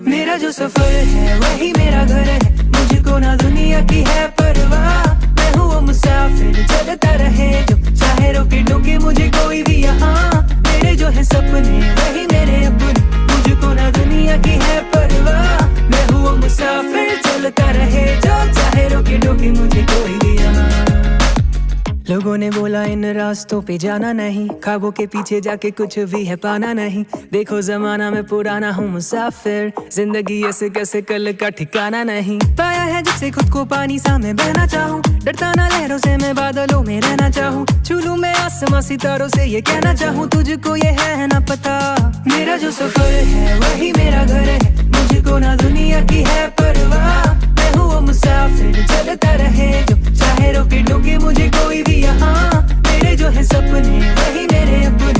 मेरा जो सफर है वही मेरा घर है, मुझको ना दुनिया की है परवाह। मैं हूँ वो मुसाफिर चलता रहे जो चाहे रोके टोके मुझे कोई भी यहाँ। मेरे जो है सपने वही मेरे अपने, मुझको ना दुनिया की है परवाह। मैं हूँ वो मुसाफिर चलता रहे जो चाहे रोके टोके मुझे कोई भी यहाँ। लोगों ने बोला इन रास्तों पे जाना नहीं, ख्वाबों के पीछे जाके कुछ भी है पाना नहीं। देखो जमाना में पुराना हूँ मुसाफिर, जिंदगी ऐसे कैसे कल का ठिकाना नहीं। पाया है जिससे खुद को पानी सा मैं बहना चाहूँ, डरता ना लहरों से मैं बादलों में रहना चाहूँ। छू लूं मैं आसमां सितारों से ये कहना चाहूँ, तुझको ये है ना पता। मेरा जो सफर है वही मेरा घर है, मुझको ना दुनिया की है परवाह। मैं हूँ वो मुसाफिर चलता रहे जो चाहे रोके टोके मुझे कोई भी यहाँ। मेरे जो है सपने वही मेरे अपने,